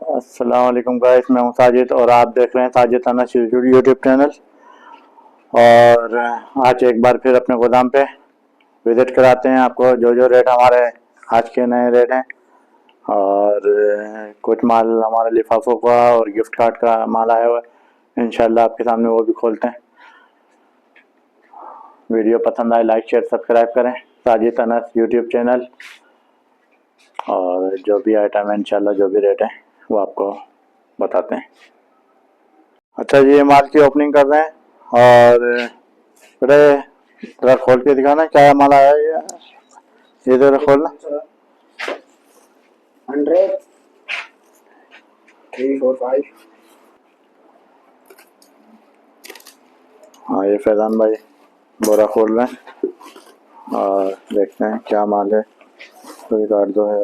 अस्सलाम वालेकुम गाइस, मैं हूं साजिद और आप देख रहे हैं साजिद अनस यूट्यूब चैनल। और आज एक बार फिर अपने गोदाम पे विज़िट कराते हैं आपको। जो जो रेट हमारे आज के नए रेट हैं और कुछ माल हमारे लिफाफों का और गिफ्ट कार्ड का माल आया हुआ है, इंशाल्लाह आपके सामने वो भी खोलते हैं। वीडियो पसंद आए लाइक शेयर सब्सक्राइब करें साजिद अनस यूट्यूब चैनल। और जो भी आइटम है इंशाल्लाह जो भी रेट है वो आपको बताते हैं। अच्छा जी, ये माल की ओपनिंग कर रहे हैं और बेटे जरा खोल के दिखाना क्या माल आया है ये जरा खोलना। 100 3 4 5। हाँ, ये फैजान भाई बोरा खोल रहे हैं और देखते हैं क्या माल है। तो ये काट दो है।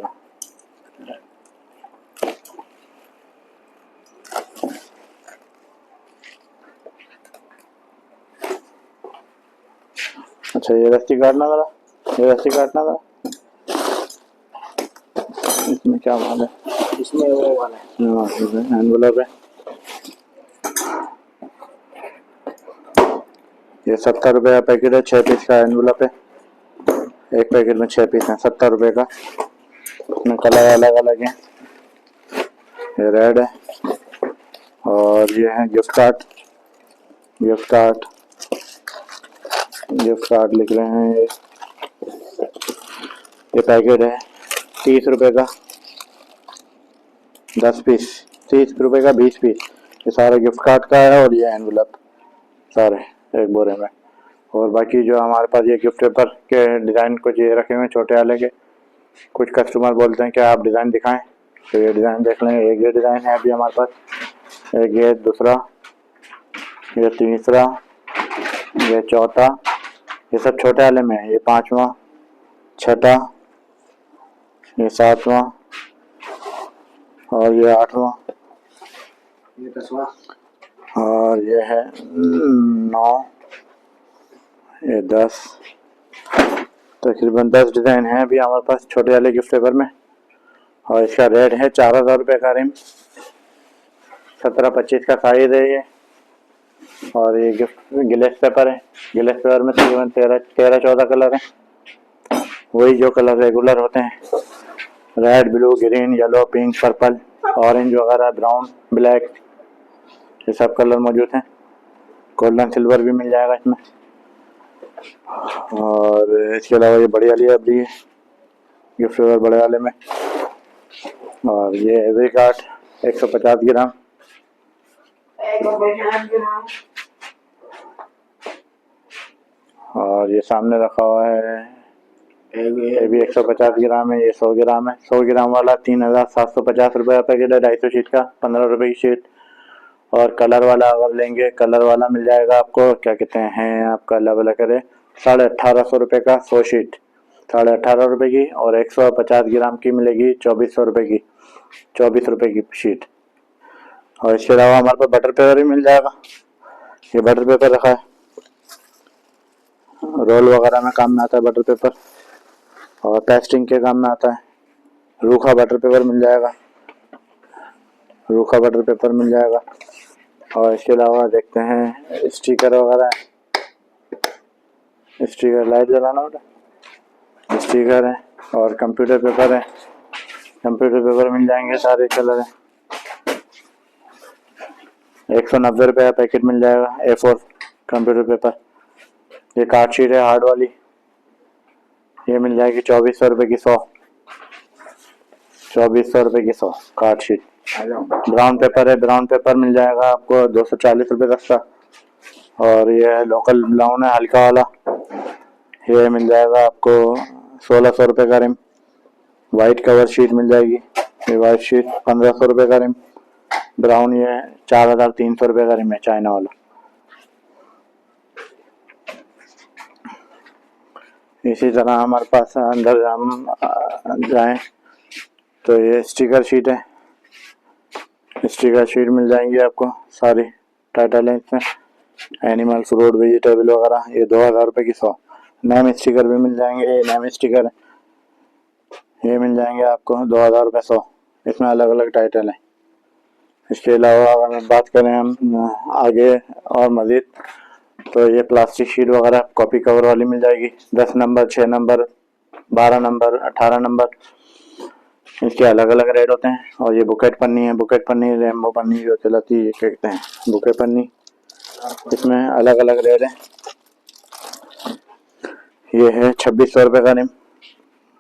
अच्छा, ये रस्सी काटना जरा, ये रस्सी काटना जरा। इसमें क्या माल है? इसमें वो वाला है। हाँ, इसमें एनवेलप है। ये 70 रुपये का पैकेट है, 6 पीस का एनवेलप है। एक पैकेट में 6 पीस हैं, 70 रुपये का। इसमें कलर अलग अलग हैं। ये रेड है और ये है gift card. Gift card gift card लिख रहे हैं। ये पैकेट है 30 रुपये का, 10 पीस। 30 रुपये का 20 पीस। ये सारे गिफ्ट कार्ड का है और ये एनवेलप सारे एक बोरे में। और बाकी जो हमारे पास ये गिफ्ट पेपर के डिज़ाइन कुछ ये रखे हुए हैं छोटे वाले के। कुछ कस्टमर बोलते हैं कि आप डिज़ाइन दिखाएं, तो ये डिज़ाइन देख लें। एक ये डिज़ाइन है अभी हमारे पास, एक ये दूसरा, ये तीसरा, ये चौथा। ये सब छोटे वाले में है। ये 5वां, छठा, ये 7वां और ये 8वां, ये 10वां और ये है 9, ये 10। तकरीबन 10 डिज़ाइन है अभी हमारे पास छोटे वाले गिफ्ट पेपर में। और इसका रेट है 4000 रुपये का रिम। 17-25 का साइज है ये। और ये गिफ्ट गिलेस पेपर है। गिलेस पेपर में तकरीबन 13-14 कलर हैं, वही जो कलर रेगुलर होते हैं। Red, blue, green, yellow, pink, purple, orange वगैरह, ब्राउन, ब्लैक, ये सब कलर मौजूद हैं। गोल्डन सिल्वर भी मिल जाएगा इसमें। और इसके अलावा ये बड़ी वाली अभी गिफ्ट पेपर बड़े वाले में। और ये एवरी कार्ड 150 ग्राम। और ये सामने रखा हुआ है, ये भी 150 ग्राम है। ये 100 ग्राम है। 100 ग्राम वाला 3750 रुपये का पैकेट है, 250 शीट का, 15 रुपये की शीट। और कलर वाला अगर लेंगे, कलर वाला मिल जाएगा आपको, क्या कहते हैं आपका लेवल करे 1850 रुपये का 100 शीट, 1850 रुपये की। और 150 ग्राम की मिलेगी 2400 रुपये की, 24 रुपये की शीट। और इसके अलावा हमारे पास बटर पेपर भी मिल जाएगा। ये बटर पेपर रखा है, रोल वगैरह में काम में आता है बटर पेपर, और पेस्टिंग के काम में आता है। रूखा बटर पेपर मिल जाएगा, रूखा बटर पेपर मिल जाएगा। और इसके अलावा देखते हैं स्टिकर वगैरह, स्टिकर लाइट जलाना बेटा, स्टिकर है। और कंप्यूटर पेपर है, कंप्यूटर पेपर मिल जाएंगे, सारे कलर हैं। 190 रुपये का पैकेट मिल जाएगा A4 कंप्यूटर पेपर। ये कार्ड शीट है हार्ड वाली, ये मिल जाएगी 2400 रुपये की 100, 2400 रुपये की 100 कार्ड शीट। ब्राउन पेपर है, ब्राउन पेपर मिल जाएगा आपको 240 रुपये तक का। और ये लोकल ब्राउन है हल्का वाला, ये मिल जाएगा आपको 1600 रुपये का रिम। वाइट कवर शीट मिल जाएगी, ये वाइट शीट 1500 रुपये का रिम। ब्राउन ये 4300 रुपये का रिम है, चाइना वाला। इसी तरह हमारे पास अंदर हम जाएं तो ये स्टिकर शीट है, स्टिकर शीट मिल जाएंगी आपको सारी टाइटल है इसमें, एनिमल, फ्रूट, वेजिटेबल वगैरह। ये 2000 रुपये की 100। नेम स्टिकर भी मिल जाएंगे, ये नेम स्टिकर है, ये मिल जाएंगे आपको 2000 रुपये 100। इसमें अलग अलग टाइटल है। इसके अलावा अगर बात करें हम आगे और मज़ीद, तो ये प्लास्टिक शीट वगैरह कॉपी कवर वाली मिल जाएगी 10 नंबर, 6 नंबर, 12 नंबर, 18 नंबर। इसके अलग अलग रेट होते हैं। और ये बुकेट पन्नी है, बुकेट पन्नी, रेम्बो पन्नी जो चलाती है, ये कहते हैं बुकेट पन्नी। इसमें अलग अलग रेट है। ये है 2600 रुपये का रिम।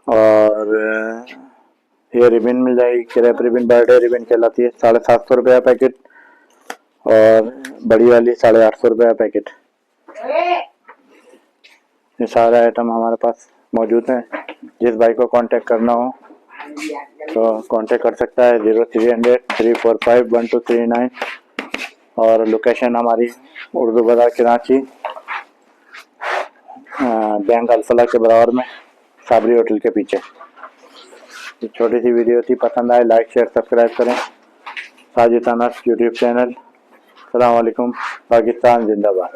और ये रिबन मिल जाएगी, क्रेप रिबन, बर्थडे रिबन कहलाती है, 750 रुपये का पैकेट। और बड़ी वाली 850 रुपये का पैकेट। ये सारे आइटम हमारे पास मौजूद हैं। जिस भाई को कांटेक्ट करना हो तो कांटेक्ट कर सकता है 0300 345 1239। और लोकेशन हमारी उर्दू बाजार कराची, बैंक अल्फला के बराबर में, साबरी होटल के पीछे। ये छोटी सी वीडियो थी, पसंद आए लाइक शेयर सब्सक्राइब करें। Sajid Anas YouTube channel. अस्सलाम वालेकुम, पाकिस्तान जिंदाबाद।